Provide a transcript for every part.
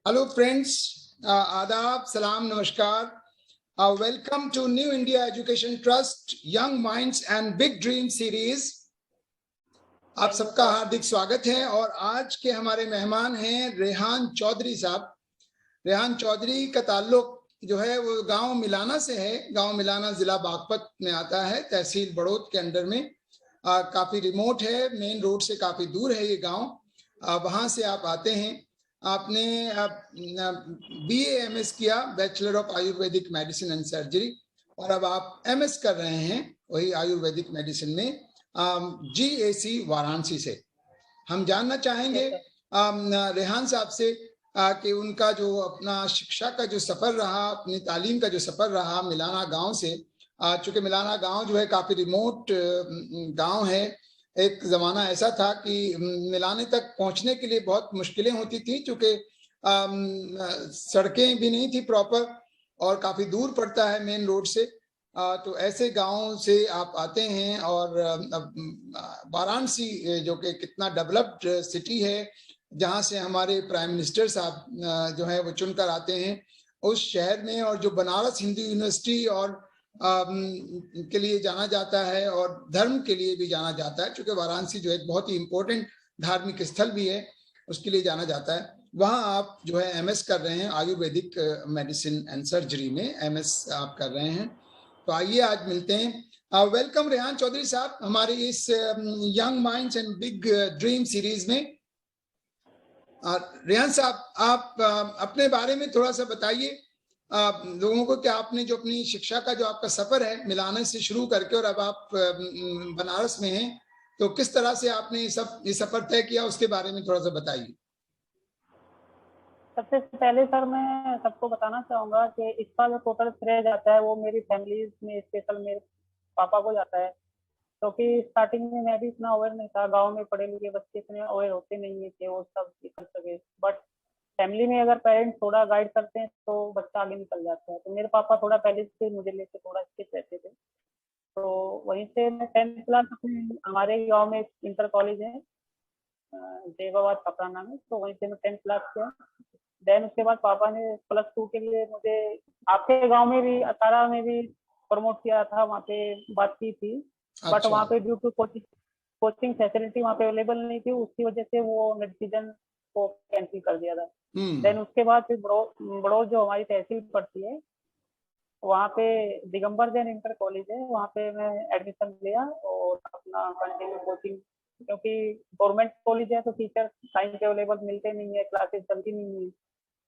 Hello friends, Adab, Salam, Namaskar. Welcome to New India Education Trust Young Minds and Big Dream Series. आप सबका हार्दिक स्वागत है और आज के हमारे मेहमान हैं रेहान चौधरी साहब। रेहान चौधरी का ताल्लुक जो है वो गांव मिलाना से है। गांव मिलाना जिला बागपत में आता है, तहसील बड़ौत के अंडर में। काफी रिमोट है, मेन रोड से काफी दूर है ये गांव। वहां से आप आते हैं। आपने BA MS किया, bachelor of Ayurvedic medicine and surgery, और अब आप MS कर रहे हैं वही आयुर्वेदिक मेडिसिन में GAC वाराणसी से। हम जानना चाहेंगे रेहान साहब से कि उनका जो अपना शिक्षा का जो सफर रहा, अपनी तालीम का जो सफर रहा मिलाना गांव से। चूंकि मिलाना गांव जो है काफी रिमोट गांव है। एक जमाना ऐसा था कि मिलाने तक पहुंचने के लिए बहुत मुश्किलें होती थी, चूंकि सड़कें भी नहीं थी प्रॉपर और काफी दूर पड़ता है मेन रोड से। तो ऐसे गांव से आप आते हैं और वाराणसी जो कि कितना डेवलप्ड सिटी है, जहां से हमारे प्राइम मिनिस्टर साहब जो है वो चुनकर आते हैं उस शहर में, और जो बनारस हिंदू यूनिवर्सिटी और के लिए जाना जाता है और धर्म के लिए भी जाना जाता है, क्योंकि वाराणसी जो एक बहुत ही इम्पोर्टेंट धार्मिक स्थल भी है, उसके लिए जाना जाता है। वहां आप जो है MS कर रहे हैं, आयुर्वेदिक मेडिसिन एंड सर्जरी में MS आप कर रहे हैं। तो आइए आज मिलते हैं। वेलकम रेहान चौधरी साहब हमारे इस young minds and big dream series में। रेहान साहब, आप अपने बारे में थोड़ा सा बताइए लोगों को कि आपने जो अपनी शिक्षा का जो आपका सफर है मिलाने से शुरू करके और अब आप बनारस में हैं, तो किस तरह से आपने ये सफर तय किया, उसके बारे में थोड़ा सा बताइए। सबसे पहले सर मैं सबको बताना चाहूंगा कि इसका जो टोटल श्रेय जाता है वो मेरी फैमिली में, स्पेशल मेरे पापा को जाता है। क्योंकि स्टार्टिंग में मैं भी इतना अवेयर नहीं था। गांव में पढ़े लिखे बच्चे इतने अवेयर होते नहीं है कि वो सब कर सके। बट फैमिली में अगर पेरेंट्स थोड़ा गाइड करते हैं तो बच्चा आगे निकल जाता है। तो मेरे पापा थोड़ा पहले से मुझे लेके थोड़ा स्ट्रिक्ट रहते थे। तो वहीं से मैं 10th क्लास अपने हमारे गाँव में इंटर कॉलेज है, देवाबाद कपड़ा नाम है, तो वहीं से मैं 10th क्लास किया। देन उसके बाद पापा ने +2 के लिए मुझे आपके गांव में भी, अतारा में भी प्रमोट किया था, वहाँ पे बात की थी। बट वहाँ पे ड्यू टू कोचिंग फैसिलिटी वहाँ पे अवेलेबल नहीं थी, उसकी वजह से वो डिसीजन को कैंसिल कर दिया था। देन उसके बाद फिर बड़ौद जो हमारी तहसील पड़ती है, वहाँ पे दिगंबर जैन इंटर कॉलेज है, वहाँ पे मैं एडमिशन लिया और अपना कंटिन्यू कोचिंग। क्योंकि गवर्नमेंट कॉलेज है तो टीचर टाइम पे अवेलेबल मिलते नहीं है, क्लासेस चलती नहीं है,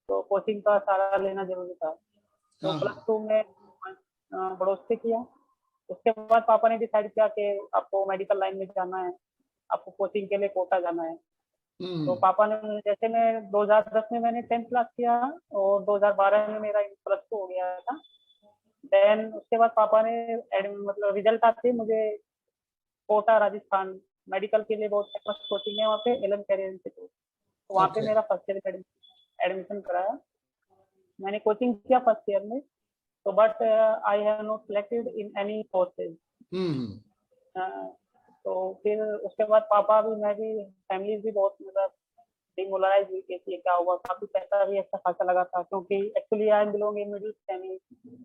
तो कोचिंग का सहारा लेना जरूरी था। तो +2 में बड़ौद से किया। उसके बाद पापा ने डिसाइड किया कि आपको मेडिकल लाइन में जाना है, आपको कोचिंग के लिए कोटा जाना है। तो पापा ने, जैसे मैं 2010 में मैंने 10th क्लास किया और 2012 में मेरा +2 हो गया था। देन उसके बाद पापा ने मतलब रिजल्ट आते मुझे कोटा राजस्थान मेडिकल के लिए बहुत फेमस कोचिंग है वहाँ पे, एलन कैरियर इंस्टीट्यूट, तो वहाँ पे मेरा फर्स्ट ईयर एडमिशन कराया। मैंने कोचिंग किया फर्स्ट ईयर में, तो but I have not selected in any courses. तो फिर उसके बाद पापा भी, मैं भी, फैमिली भी बहुत मतलब डिमोरलाइज हुई कि ये क्या हुआ। काफी पैसा भी अच्छा खासा लगा था, क्योंकि actually I am belong in middle family,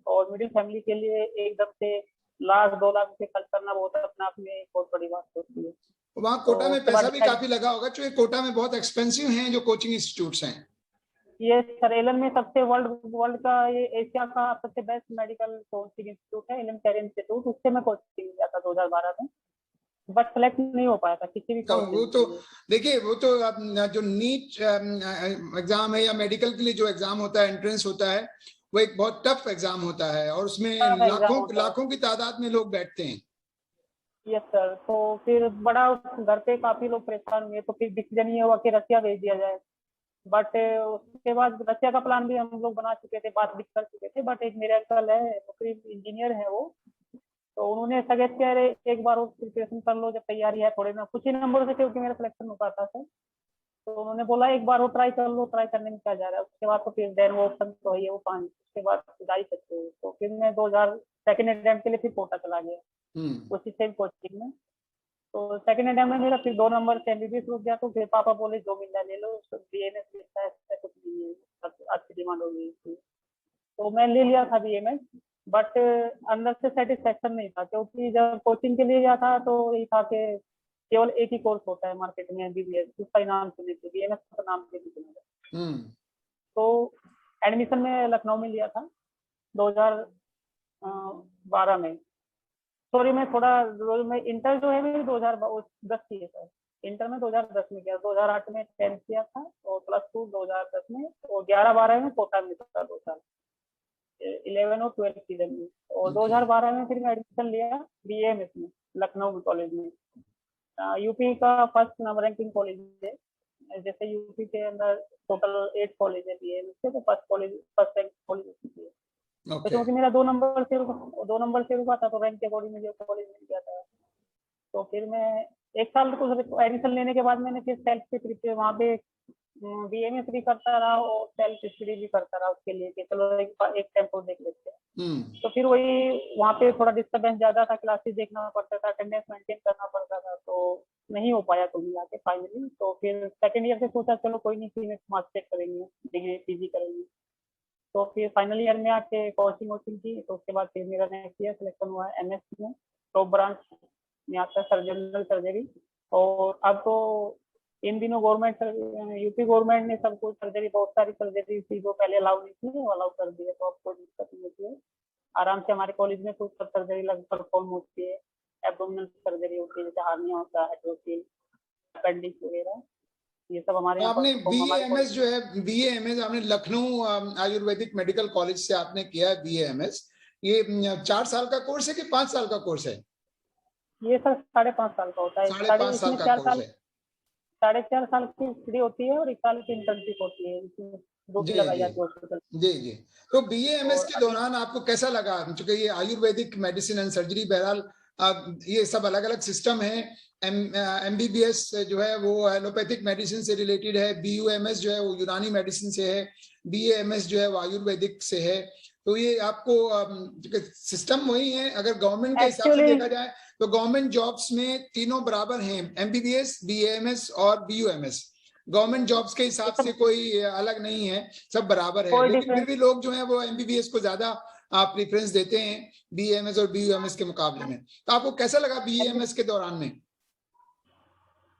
और मिडिल फैमिली के लिए एकदम से 1 लाख 2 लाख रुपए खर्च करना बहुत अपने आप में बहुत बड़ी बात होती है। वहाँ कोटा में पैसा भी काफी लगा होगा, क्योंकि कोटा में बहुत एक्सपेंसिव हैं जो कोचिंग इंस्टीट्यूट्स हैं। ये सर एलन में सबसे वर्ल्ड का, ये एशिया का सबसे बेस्ट मेडिकल कोचिंग इंस्टीट्यूट है, एलन कैरियर इंस्टीट्यूट। उससे मैं कोचिंग लिया था 2012 में, बट सेलेक्ट नहीं हो पाया था किसी भी कोर्स। वो तो देखिए, वो तो जो नीट एग्जाम है या मेडिकल के लिए जो एग्जाम होता है, एंट्रेंस होता है, वो एक बहुत टफ एग्जाम होता है और उसमें लाखों की तादाद में लोग बैठते हैं। Yes sir. तो फिर बड़ा घर पे काफी लोग परेशान हुए, तो फिर डिसीजन ये हुआ कि रसिया भेज दिया जाए। बट उसके बाद रसिया का प्लान भी हम लोग बना चुके थे, बात भी कर चुके थे। बट एक मेरे अंकल है, नौकरी इंजीनियर है वो, तो उन्होंने सजेस्ट किया अरे एक बार वो प्रिपरेशन कर लो, जब तैयारी है थोड़े ना, कुछ ही नंबरों से, क्योंकि मेरा सिलेक्शन हो पाता था। तो उन्होंने बोला एक बार वो ट्राई कर लो, ट्राई करने में क्या जा रहा है। उसके बाद तो फिर देन वो ऑप्शन तो है वो 5, उसके बाद जा ही सकते हो। तो फिर मैं 2000 सेकेंड अटेम्प्ट के लिए फिर कोटा चला गया, उसी सेम कोचिंग में। तो सेकंड अटेम्प्ट में मेरा फिर 2 नंबर से एमबीबीएस रुक गया, तो फिर पापा बोले जो मिलना ले लो, बीएमएस लिखता है, ऐसा कुछ नहीं है, अच्छी डिमांड होगी इसकी। तो मैं ले लिया था बीएमएस, बट अंदर से सेटिस्फेक्शन नहीं था, क्योंकि जब कोचिंग के लिए गया था तो यही था कि केवल एक ही कोर्स होता है मार्केट में एमबीबीएस, उसका नाम सुने थे, बीएमएस का नाम से भी सुना था। तो एडमिशन में लखनऊ में लिया था 2012 में। सॉरी, मैं इंटर जो है मेरी 2010 की है सर। इंटर में 2010 में किया, 2008 में 10th किया था और +2 2010 में, और 11-12 में कोटा में था 2 साल, 11 और 12 सीजन में। और 2012 में फिर मैं एडमिशन लिया बीएमएस में लखनऊ कॉलेज में। यूपी का फर्स्ट नंबर रैंकिंग कॉलेज है। जैसे यूपी के अंदर टोटल 8 कॉलेज है बीएमएस के, तो फर्स्ट रैंक कॉलेज है। तो क्योंकि मेरा 2 नंबर से रुका था, तो रैंक के अकॉर्डिंग मुझे कॉलेज मिल गया था। तो फिर मैं 1 साल कुछ एडमिशन लेने के बाद मैंने फिर सेल्फ से प्रिपेयर वहाँ पे बीएमएस भी करता रहा और सेल्फ स्टडी भी करता रहा उसके लिए कि चलो एक टेम्पो देख लेते हैं। तो फिर वही वहाँ पे थोड़ा डिस्टर्बेंस ज्यादा था, क्लासेस देखना पड़ता था, अटेंडेंस मेंटेन करना पड़ता था, तो नहीं हो पाया कुछ आके फाइनली। तो फिर सेकेंड ईयर से सोचा चलो कोई नहीं, मास्टर करेंगे, डिग्री पीजी करेंगे। तो फिर फाइनल ईयर में आके कोचिंग की, तो उसके बाद फिर मेरा नेक्स्ट ईयर सिलेक्शन हुआ है एमएस में, टॉप ब्रांच में आता है जनरल सर्जरी। और अब तो इन दिनों यूपी गवर्नमेंट ने सबको सर्जरी, बहुत सारी सर्जरी थी जो पहले अलाउ नहीं थी, वो अलाउ कर दिया, तो अब कोई दिक्कत नहीं होती है। आराम से हमारे कॉलेज में कुछ सर्जरी लगभग परफॉर्म होती है। एब्डोमिनल सर्जरी होती है, जैसे हार्निया होता है, हाइड्रोसिल, अपेंडिक्स वगैरह, ये सब हमारे यहाँ आपने पर बीएएमएस जो है, बीएएमएस आपने लखनऊ आयुर्वेदिक मेडिकल कॉलेज से आपने किया है बीएएमएस। ये 4 साल का कोर्स है कि 5 साल का कोर्स है? ये सर 5.5 साल का होता है। 5.5 साल का कोर्स है। 4.5 साल की स्टडी होती है और 1 साल की इंटर्नशिप होती है, इसमें ड्यूटी लगाई जाती है हॉस्पिटल। जी। तो बीएएमएस के दौरान आपको कैसा लगा, क्योंकि ये आयुर्वेदिक मेडिसिन एंड सर्जरी, बहरहाल ये सब अलग अलग सिस्टम है। एमबीबीएस जो है वो एलोपैथिक मेडिसिन से रिलेटेड है, बीयूएमएस जो है वो यूनानी मेडिसिन से है, बीएएमएस जो है वो आयुर्वेदिक से है। तो ये आपको सिस्टम वही है। अगर गवर्नमेंट के हिसाब से देखा जाए तो गवर्नमेंट जॉब्स में तीनों बराबर हैं, एमबीबीएस, बीएएमएस और बीयूएमएस। गवर्नमेंट जॉब्स के हिसाब से कोई अलग नहीं है, सब बराबर है। लेकिन फिर भी लोग जो है वो एमबीबीएस को ज्यादा प्रेफरेंस देते हैं बीएमएस और बीयूएमएस के मुकाबले में। तो आपको कैसा लगा बीएमएस के दौरान में?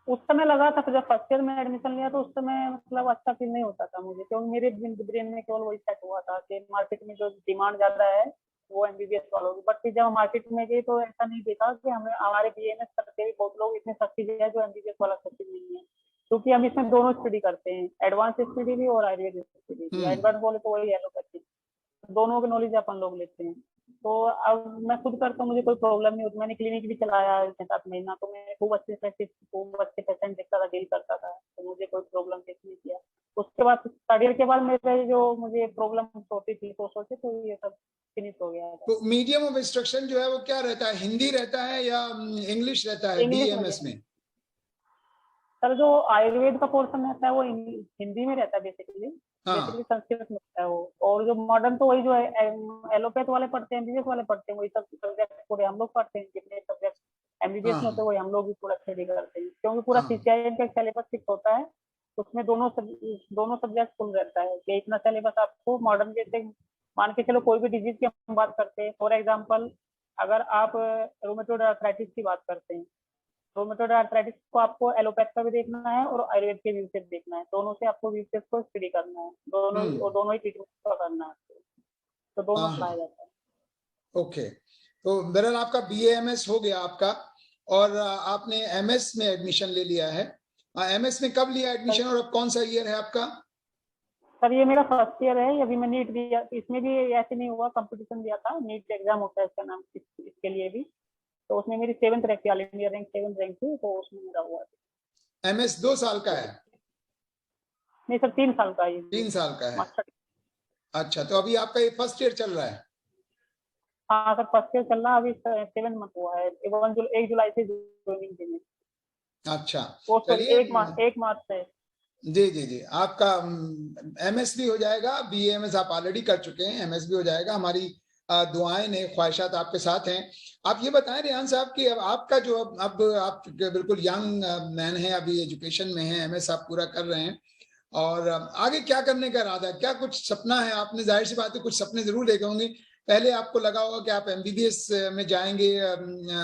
उस समय लगा था, जब फर्स्ट ईयर में एडमिशन लिया तो उस समय मतलब अच्छा फील नहीं होता था मुझे, क्योंकि मेरे ब्रेन में केवल वही सेट हुआ था कि मार्केट में जो डिमांड ज्यादा है वो एमबीबीएस वालों की। बट फिर जब मार्केट में गई तो ऐसा नहीं देखा कि हमें हमारे बीएमएस करते भी बहुत लोग इतने सक्सेस है जो एमबीबीएस वाला सक्सेस नहीं है, क्योंकि हम इसमें दोनों स्टडी करते हैं, एडवांस स्टडी भी और आयुर्वेदिक स्टडी भी। एडवांस बोले तो वही एलोपैथी, दोनों की नॉलेज अपन लोग लेते हैं। तो अब मैं खुद करता हूँ, मुझे कोई प्रॉब्लम नहीं होती। मैंने क्लिनिक भी चलाया 6-7 महीना, तो मैं खूब अच्छे पेशेंट देखता था, डील करता था, तो मुझे कोई प्रॉब्लम फेस नहीं किया। उसके बाद थर्ड ईयर के बाद मेरे जो मुझे प्रॉब्लम होती थी तो सोचे, तो ये सब फिनिश हो गया। तो मीडियम ऑफ इंस्ट्रक्शन जो है वो क्या रहता है, हिंदी रहता है या इंग्लिश रहता है बीएमएस में? सर जो आयुर्वेद का पोर्शन रहता है वो हिंदी में रहता है बेसिकली संस्कृत में रहता है वो। और जो मॉडर्न तो वही जो है एलोपैथ वाले पढ़ते हैं, एमबीबीएस वाले पढ़ते हैं, वही सब सब्जेक्ट पूरे हम लोग पढ़ते हैं। जितने सब्जेक्ट एमबीबीएस में होते हैं वही हम लोग भी पूरा स्टडी करते हैं, क्योंकि पूरा सीसीआईएम का सिलेबस फिक्स होता है, उसमें दोनों सब्जेक्ट फुल रहता है कि इतना सिलेबस आपको मॉडर्न, जैसे मान के चलो कोई भी डिजीज की हम बात करते हैं, फॉर एग्जाम्पल अगर आप रूमेटोइड आर्थराइटिस की बात करते हैं, रूमेटोइड आर्थराइटिस को आपको एलोपैथ का भी देखना है और आयुर्वेद के व्यू से देखना है, दोनों से आपको व्यू से को स्टडी करना है, दोनों ही ट्रीटमेंट करना है, तो दोनों पढ़ाया जाता है। ओके, तो बहरहाल आपका बीएएमएस हो गया आपका, और आपने एमएस में एडमिशन ले लिया है। एमएस में कब लिया एडमिशन और अब कौन सा ईयर है आपका? सर ये मेरा फर्स्ट ईयर है। अभी मैं नीट दिया, इसमें भी ऐसे नहीं हुआ, कंपटीशन दिया था, नीट एग्जाम होता है इसका नाम, इसके लिए भी, तो उसमें मेरी 7th रैंक थी, all India rank 7th rank थी, तो उसमें मेरा हुआ था। एमएस 2 साल का है? नहीं सर 3 साल का है। 3 साल का है। अच्छा, तो अभी आपका ये फर्स्ट ईयर चल रहा है? हाँ सर फर्स्ट ईयर चल रहा है, अभी 7 मंथ हुआ है, 1 जुलाई से ज्वाइनिंग की है। अच्छा, चलिए 1 मार्च से। जी, आपका एमएस भी हो जाएगा, बीएमएस आप ऑलरेडी कर चुके हैं, एमएस भी हो जाएगा। हमारी दुआएं ने, ख्वाहिशात आपके साथ हैं। आप ये बताएं रेहान साहब कि अब आपका जो अब आप बिल्कुल यंग मैन है, अभी एजुकेशन में है, एमएस आप पूरा कर रहे हैं, और आगे क्या करने का इरादा है? क्या कुछ सपना है? आपने जाहिर सी बात है कुछ सपने जरूर देखे होंगे। पहले आपको लगा होगा कि आप एमबीबीएस में जाएंगे,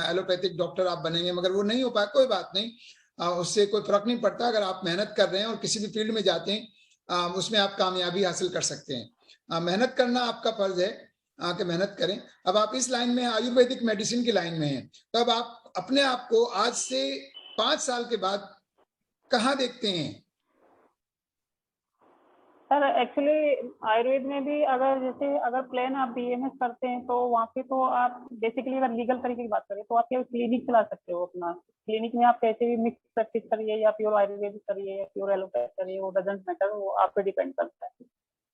एलोपैथिक डॉक्टर आप बनेंगे, मगर वो नहीं हो पाया। कोई बात नहीं, उससे कोई फर्क नहीं पड़ता। अगर आप मेहनत कर रहे हैं और किसी भी फील्ड में जाते हैं, उसमें आप कामयाबी हासिल कर सकते हैं। मेहनत करना आपका फर्ज है कि मेहनत करें। अब आप इस लाइन में, आयुर्वेदिक मेडिसिन की लाइन में हैं, तो अब आप अपने आप को आज से 5 साल के बाद कहाँ देखते हैं? सर एक्चुअली आयुर्वेद में भी अगर जैसे अगर प्लान आप बीएमएस करते हैं तो वहाँ पे तो आप बेसिकली अगर लीगल तरीके की बात करें तो आप केवल क्लिनिक चला सकते हो अपना। क्लिनिक में आप कैसे भी मिक्स प्रैक्टिस करिए या प्योर आयुर्वेदिक करिए या प्योर एलोपैथ करिए, वो डजेंट मैटर, वो आप पे डिपेंड करता है।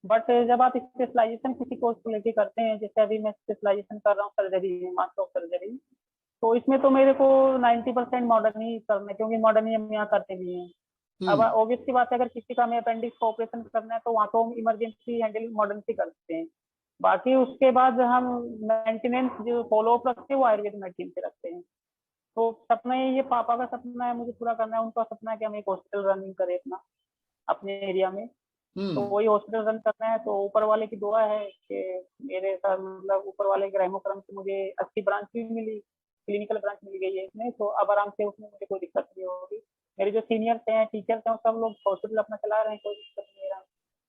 बट जब आप स्पेशलाइजेशन किसी कोर्स को लेके करते हैं, जैसे अभी मैं स्पेशलाइजेशन कर रहा हूँ सर्जरी में, मास्टर ऑफ सर्जरी, तो इसमें तो मेरे को 90% मॉडर्न ही करना है, क्योंकि मॉडर्न ही हम यहाँ करते भी हैं। अब ऑब्वियस सी बात है, अगर किसी का हमें अपेंडिक्स का ऑपरेशन करना है तो वहाँ तो हम इमरजेंसी हैंडल मॉडर्न से करते हैं। बाकी उसके बाद हम मेंटेनेंस जो फॉलो अप रखते हैं वो आयुर्वेद मेडिसिन से रखते हैं। तो सपना ये पापा का सपना है, मुझे पूरा करना है। उनका सपना है कि हम एक हॉस्पिटल रनिंग करें अपना अपने एरिया में, तो वही हॉस्पिटल रन करना है। तो ऊपर वाले की दुआ है कि मेरे साथ, मतलब ऊपर वाले के रहमो करम से मुझे अच्छी ब्रांच भी मिली, क्लिनिकल ब्रांच मिल गई है इसमें, तो अब आराम से उसमें मुझे कोई दिक्कत नहीं होगी। मेरे जो सीनियर्स हैं, टीचर्स हैं, सब लोग हॉस्पिटल अपना चला रहे हैं, कोई दिक्कत नहीं है।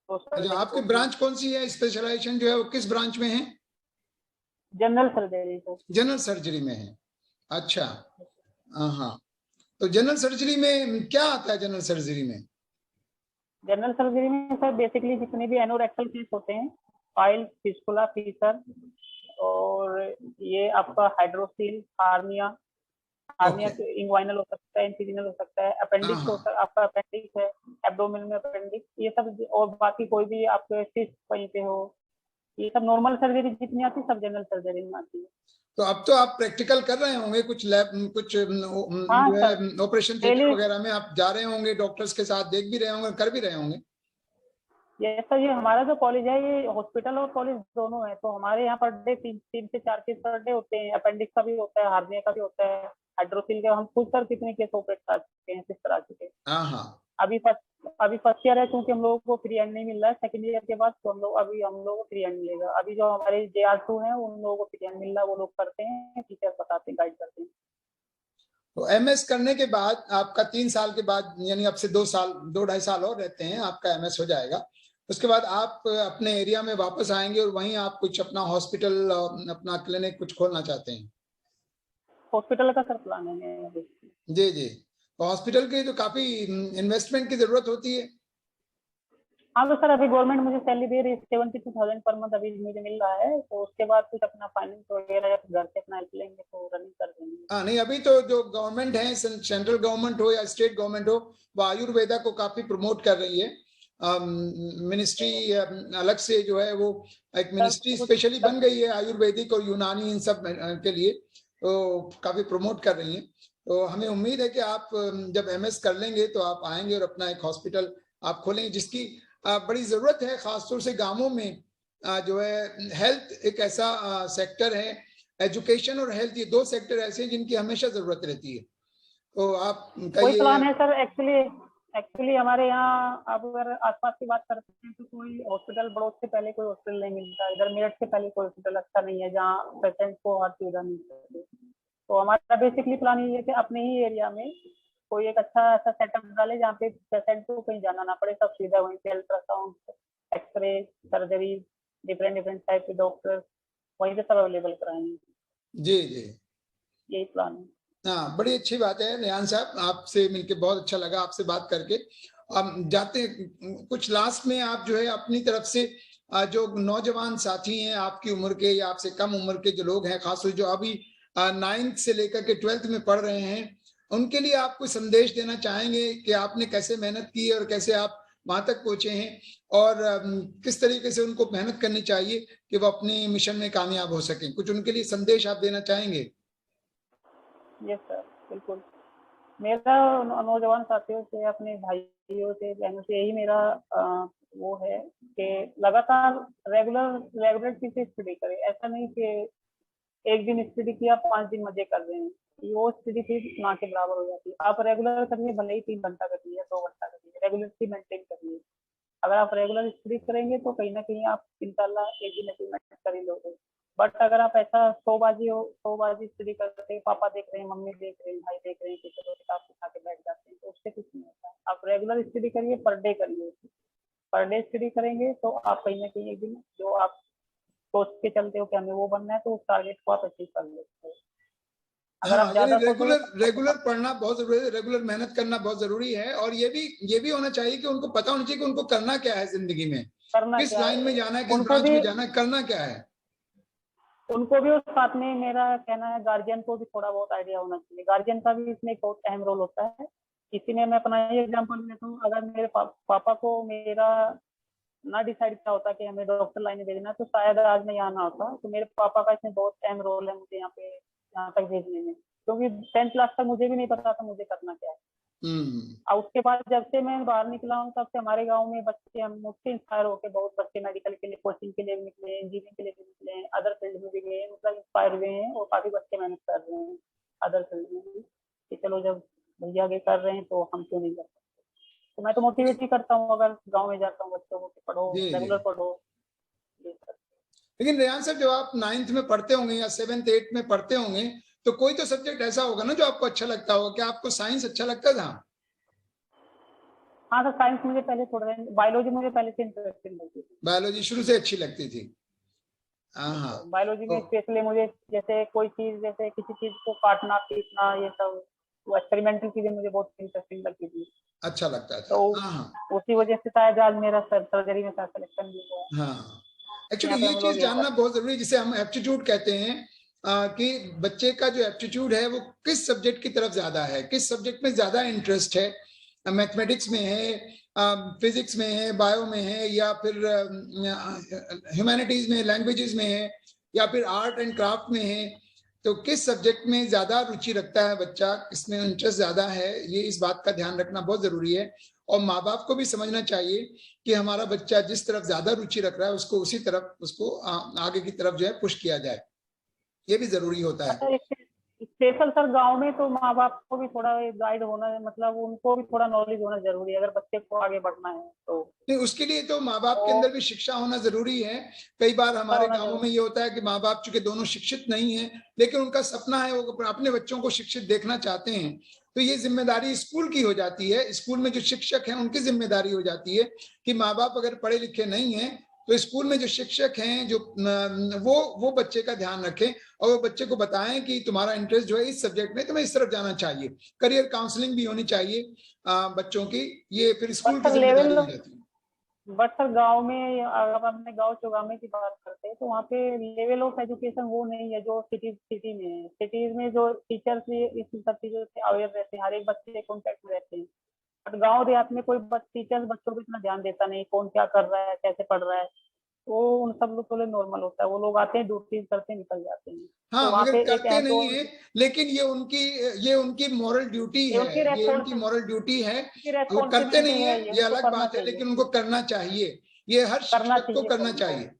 तो अच्छा, करने की आपकी सोच रही ब्रांच कौन सी है? स्पेशलाइजेशन जो है वो किस ब्रांच में है? जनरल सर्जरी को। जनरल सर्जरी में है। अच्छा, हाँ। तो जनरल सर्जरी में क्या आता है? जनरल सर्जरी में जनरल सर्जरी में सर बेसिकली जितने भी एनोरेक्टल केस होते हैं, पाइल्स, फिस्टुला, फीसर, और ये आपका hydrocele, hernia, hernia okay. Inguinal हो सकता है, इंसिजनल हो सकता है, हाँ अपेंडिक्स हो हाँ। सकता है, आपका अपेंडिक्स है, एब्डोमेन में अपेंडिक्स, ये सब, और बाकी कोई भी आपके सिस्ट कहीं पे हो, ये सब नॉर्मल सर्जरी जितनी आती है सब जनरल सर्जरी में आती है। तो अब तो आप प्रैक्टिकल कर रहे होंगे, कुछ लैब, कुछ हाँ जो है सर, ऑपरेशन थिएटर डेली। वगैरह में आप जा रहे होंगे, डॉक्टर्स के साथ देख भी रहे होंगे, कर भी रहे होंगे। ये सर, ये हमारा जो कॉलेज है ये हॉस्पिटल और कॉलेज दोनों है, तो हमारे यहाँ पर डे 3 से 4 केस पर डे होते हैं। अपेंडिक्स का भी होता है, हार्निया का भी होता है, हाइड्रोसिल का। हम खुद सर कितने केस ऑपरेट कर चुके हैं, किस तरह के। हाँ हाँ। अभी फर्स्ट ईयर है, क्योंकि हम लोगों को फ्री हैंड नहीं मिल रहा है। सेकंड ईयर के बाद तो हम लोगों को फ्री हैंड मिलेगा। अभी जो हमारे JR2 है उन लोगों को फ्री हैंड मिल रहा है, वो लोग करते हैं, टीचर्स बताते हैं, गाइड करते हैं। तो एमएस करने के बाद आपका 3 साल के बाद, यानी अब से 2 साल, 2 ढाई साल और रहते हैं, आपका एमएस हो जाएगा। उसके बाद आप अपने एरिया में वापस आएंगे और वहीं आप कुछ अपना हॉस्पिटल, अपना क्लिनिक कुछ खोलना चाहते हैं? हॉस्पिटल का सर प्लान है मेरा अभी। जी जी। तो हॉस्पिटल के लिए तो काफी इन्वेस्टमेंट की जरूरत होती है। हाँ तो सर, अभी गवर्नमेंट मुझे सैलरी दे रही है 72,000 पर मंथ, अभी मुझे मिल रहा है। तो उसके बाद कुछ अपना फाइनेंस वगैरह या घर से अपना हेल्प लेंगे तो रनिंग कर देंगे। हाँ नहीं, अभी तो जो गवर्नमेंट है, सेंट्रल गवर्नमेंट हो या स्टेट गवर्नमेंट हो, वो आयुर्वेदा को काफी प्रमोट कर रही है। मिनिस्ट्री अलग से जो है वो एक सर मिनिस्ट्री कुछ स्पेशली सर, बन गई है आयुर्वेदिक और यूनानी इन सब के लिए, तो काफी प्रमोट कर रही है। तो हमें उम्मीद है कि आप जब एमएस कर लेंगे तो आप आएंगे और अपना एक हॉस्पिटल आप खोलेंगे, जिसकी बड़ी जरूरत है, खासतौर से गांवों में। जो है हेल्थ एक ऐसा सेक्टर है, एजुकेशन और हेल्थ, ये दो सेक्टर ऐसे हैं जिनकी हमेशा जरूरत रहती है। तो आपका कोई ये प्लान है सर। एक्चुअली एक्चुअली हमारे यहाँ अब अगर आसपास की बात करते हैं तो कोई हॉस्पिटल, बड़ौद से पहले कोई हॉस्पिटल नहीं मिलता, इधर मेरठ से पहले कोई हॉस्पिटल अच्छा नहीं है जहाँ पेशेंट को हर सुविधा मिल सके। तो हमारा बेसिकली प्लान ये है कि अपने ही एरिया में कोई एक अच्छा ऐसा सेटअप डाले जहाँ पे पेशेंट को कहीं जाना ना पड़े, सब सुविधा वहीं पे, ultrasound, x-ray, surgery, different different type के डॉक्टर वहीं पे सब अवेलेबल कराएंगे। जी जी। यही प्लान है। हाँ, बड़ी अच्छी बात है रेहान साहब, आपसे मिलके बहुत अच्छा लगा, आपसे बात करके। हम जाते कुछ लास्ट में आप जो है अपनी तरफ से जो नौजवान साथी हैं आपकी उम्र के या आपसे कम उम्र के जो लोग हैं, खासतौर जो अभी 9th से लेकर के 12th में पढ़ रहे हैं, उनके लिए आप कोई संदेश देना चाहेंगे कि आपने कैसे मेहनत की और कैसे आप वहां तक पहुंचे हैं, और किस तरीके से उनको मेहनत करनी चाहिए कि वो अपने मिशन में कामयाब हो सकें? कुछ उनके लिए संदेश आप देना चाहेंगे? यस सर, बिल्कुल। मेरा नौजवान साथियों से, अपने भाइयों से, बहनों से यही मेरा वो है कि लगातार रेगुलरिटी से स्टडी करें। ऐसा नहीं कि एक दिन स्टडी किया 5 दिन मजे कर रहे हैं, वो स्टडी फिर ना के बराबर हो जाती है। आप रेगुलर करिए, भले ही 3 घंटा करिए, 2 घंटा करिए, रेगुलरिटी मेंटेन करिए। अगर आप रेगुलर स्टडी करेंगे तो कहीं ना कहीं आप इंशाल्लाह एक दिन अचीवमेंट कर ही लोगे। बट अगर आप ऐसा 100 बाजी स्टडी करते हैं, पापा देख रहे हैं, मम्मी देख रहे हैं, भाई देख रहे हैं, कि चलो किताब उठा के बैठ जाते हैं, तो उससे कुछ नहीं होता। आप रेगुलर स्टडी करिए, पर डे करिए। पर डे स्टडी करेंगे तो आप कहीं ना कहीं एक दिन जो आप सोच के चलते हो कि हमें वो बनना है, तो उस टारगेट को आप अचीव कर लेते हो। अगर हाँ, आप यानी ज्यादा रेगुलर सोचोगे रेगुलर पढ़ना बहुत जरूरी है, रेगुलर मेहनत करना बहुत जरूरी है। और ये भी होना चाहिए कि उनको पता होना चाहिए कि उनको करना क्या है जिंदगी में, करना किस क्या लाइन में है, जाना है, किस उनको ब्रांच भी में जाना है, करना क्या है। उनको भी उस साथ में मेरा कहना है गार्जियन को भी थोड़ा बहुत आइडिया होना चाहिए। गार्जियन का भी इसमें एक बहुत अहम रोल होता है। इसी में मैं अपना ही एग्जांपल लेता हूँ। अगर मेरे पापा को मेरा ना डिसाइड क्या होता कि हमें डॉक्टर लाइन में भेजना, तो शायद आज मैं यहाँ ना होता। तो मेरे पापा का इसमें बहुत अहम रोल है मुझे यहाँ तक भेजने में, क्योंकि 10th क्लास तक मुझे भी नहीं पता था मुझे करना क्या है। हम्म। और उसके बाद जब से मैं बाहर निकला हूँ, तब से हमारे गांव में बच्चे, हम मुझसे इंस्पायर होकर बहुत बच्चे मेडिकल के लिए, कोचिंग के लिए भी निकले, इंजीनियरिंग के लिए भी निकले, अदर फील्ड में भी गए, मतलब इंस्पायर हुए हैं। और काफी बच्चे मेहनत कर रहे हैं अदर फील्ड में भी, कि चलो जब भैया आगे कर रहे हैं तो हम क्यों नहीं कर सकते। तो मैं तो मोटिवेट ही करता हूँ, अगर गाँव में जाता हूँ बच्चों को कि पढ़ो, जी जी। रेगुलर पढ़ो, ये सब। लेकिन रेहान साहब, जब आप 9th में पढ़ते होंगे या 7th 8th में पढ़ते होंगे, तो कोई तो सब्जेक्ट ऐसा होगा ना जो आपको अच्छा लगता होगा। क्या आपको साइंस अच्छा लगता था? हाँ, तो साइंस मुझे पहले थोड़ा, बायोलॉजी मुझे पहले से इंटरेस्टिंग लगती थी। बायोलॉजी शुरू से अच्छी लगती थी? हाँ हाँ। तो बायोलॉजी तो में स्पेशली मुझे जैसे कोई चीज, जैसे किसी चीज को काटना पीटना, ये सब वो एक्सपेरिमेंटल चीजें मुझे बहुत इंटरेस्टिंग लगती थी। अच्छा लगता था। तो हाँ हाँ। उसी वजह से शायद आज मेरा सर्जरी में सिलेक्शन भी हुआ। हाँ, एक्चुअली यहाँ पे ये हम लोग चीज ये जानना करते बहुत जरूरी है, जिसे हम एप्टीट्यूड कहते हैं। कि बच्चे का जो एप्टीट्यूड है वो किस सब्जेक्ट की तरफ ज्यादा है, किस सब्जेक्ट में ज्यादा इंटरेस्ट है। मैथमेटिक्स में है, फिजिक्स में है, बायो में है, या फिर ह्यूमैनिटीज में, लैंग्वेजेस में है, या फिर आर्ट एंड क्राफ्ट में है। तो किस सब्जेक्ट में ज्यादा रुचि रखता है बच्चा, किसमें इंटरेस्ट ज्यादा है, ये इस बात का ध्यान रखना बहुत जरूरी है। और माँ बाप को भी समझना चाहिए कि हमारा बच्चा जिस तरफ ज्यादा रुचि रख रहा है, उसको उसी तरफ, उसको आगे की तरफ जो है पुश किया जाए, ये भी जरूरी होता है। अच्छा, स्पेशल सर गांव में तो माँ बाप को भी थोड़ा गाइड होना, मतलब उनको भी थोड़ा नॉलेज होना जरूरी है अगर बच्चे को आगे बढ़ना है तो। नहीं, उसके लिए तो माँ बाप के तो अंदर भी शिक्षा होना जरूरी है। कई बार अच्छा हमारे होना गांवों में जरूरी। ये होता है कि माँ बाप चूंकि दोनों शिक्षित नहीं है, लेकिन उनका सपना है, वो अपने बच्चों को शिक्षित देखना चाहते हैं। तो ये जिम्मेदारी स्कूल की हो जाती है, स्कूल में जो शिक्षक हैं उनकी जिम्मेदारी हो जाती है कि माँ बाप अगर पढ़े लिखे नहीं है, तो स्कूल में जो शिक्षक हैं, जो वो बच्चे का ध्यान रखें और वो बच्चे को बताएं कि तुम्हारा इंटरेस्ट जो है इस सब्जेक्ट में, तुम्हें इस तरफ जाना चाहिए। करियर काउंसलिंग भी होनी चाहिए बच्चों की, ये फिर बट स्कूल की सर जिम्मेदारी लेवल हो जाती है। बट सर गांव में, अगर हम अपने गांव चौगामे की बात करते हैं, तो वहाँ पे लेवल ऑफ एजुकेशन वो नहीं है जो सिटी में है। सिटीज में जो टीचर्स इस सब चीजों से अवेयर रहते हैं, हर एक बच्चे के कॉन्टेक्ट में रहते हैं। बट गाँव देहात में कोई टीचर्स बच्चों को इतना ध्यान देता नहीं, कौन क्या कर रहा है, कैसे पढ़ रहा है। वो उन सब लोग के लिए नॉर्मल होता है, वो लोग आते हैं, ड्यूटी करते हैं, निकल जाते हैं। तो हाँ, वहाँ मगर पे एक करते है तो नहीं है। लेकिन ये उनकी मॉरल ड्यूटी ये है, उनकी ये उनकी मॉरल ड्यूटी है। वो करते रेस्पॉन्सिबिलिटी नहीं है, है, ये उनको अलग करना बात है, चाहिए। लेकिन उनको करना चाहिए। ये हर करना शिक्षक को चाहिए सर करना उनको, चाहिए।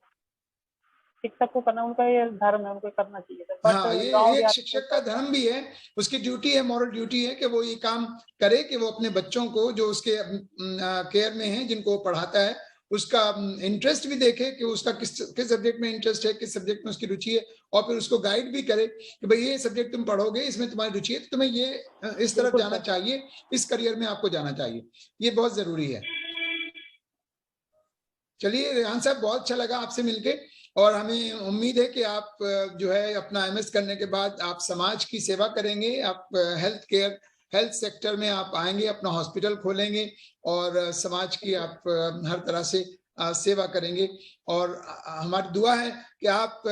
शिक्षक को करना, उनका ये धर्म है, उनको करना चाहिए सर। बट हाँ, गाँव ये एक देहात में शिक्षक का चलता है। धर्म भी है। उसकी ड्यूटी है, मॉरल ड्यूटी है कि वो ये काम करे कि वो अपने बच्चों को जो उसके केयर में है, जिनको वो पढ़ाता है, उसका इंटरेस्ट भी देखे कि उसका किस किस सब्जेक्ट में इंटरेस्ट है, किस सब्जेक्ट में उसकी रुचि है, और फिर उसको गाइड भी करे कि भाई ये सब्जेक्ट तुम पढ़ोगे, इसमें तुम्हारी रुचि है, तो तुम्हें ये इस तरफ बिल्कुल जाना सर। चाहिए, इस करियर में आपको जाना चाहिए। ये बहुत जरूरी है। चलिए रेहान साहब, बहुत अच्छा लगा आपसे मिलके। और हमें उम्मीद है कि आप जो है अपना एमएस करने के बाद आप समाज की सेवा करेंगे, आप हेल्थ सेक्टर में आप आएंगे, अपना हॉस्पिटल खोलेंगे और समाज की आप हर तरह से सेवा करेंगे। और हमारी दुआ है कि आप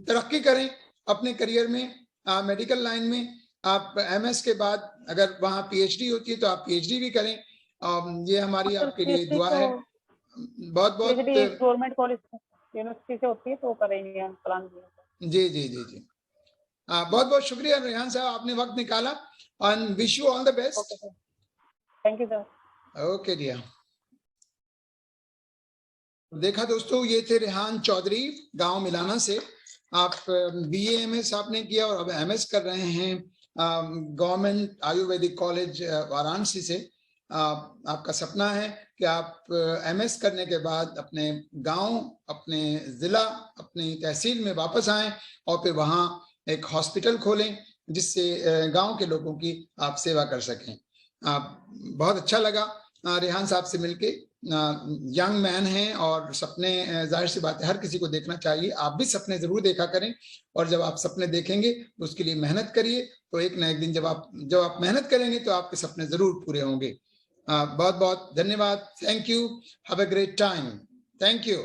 तरक्की करें अपने करियर में, मेडिकल लाइन में। आप एमएस के बाद अगर वहाँ पीएचडी होती है तो आप पीएचडी भी करें। ये हमारी सर आपके लिए पीएचडी दुआ तो है। बहुत बहुत पीएचडी गवर्नमेंट कॉलेज यूनिवर्सिटी से होती है, तो करेंगे हम प्लान किया है। जी जी जी जी। बहुत बहुत शुक्रिया रेहान साहब, आपने वक्त निकाला। And wish you all the okay best. Sir, thank you sir. Okay dear. देखा दोस्तों, ये थे रेहान चौधरी गांव मिलाना से। आप BA MS आपने किया और अब MS कर रहे हैं गवर्नमेंट आयुर्वेदिक कॉलेज वाराणसी से। आपका सपना है कि आप MS करने के बाद अपने गांव, अपने जिला, अपनी तहसील में वापस आएं और फिर वहां एक हॉस्पिटल खोलें जिससे गांव के लोगों की आप सेवा कर सकें। बहुत अच्छा लगा रेहान साहब से मिलके। यंग मैन हैं और सपने, जाहिर सी बात है हर किसी को देखना चाहिए। आप भी सपने जरूर देखा करें और जब आप सपने देखेंगे तो उसके लिए मेहनत करिए, तो एक ना एक दिन जब आप मेहनत करेंगे तो आपके सपने जरूर पूरे होंगे। बहुत बहुत धन्यवाद। Thank you. Have a great time. Thank you.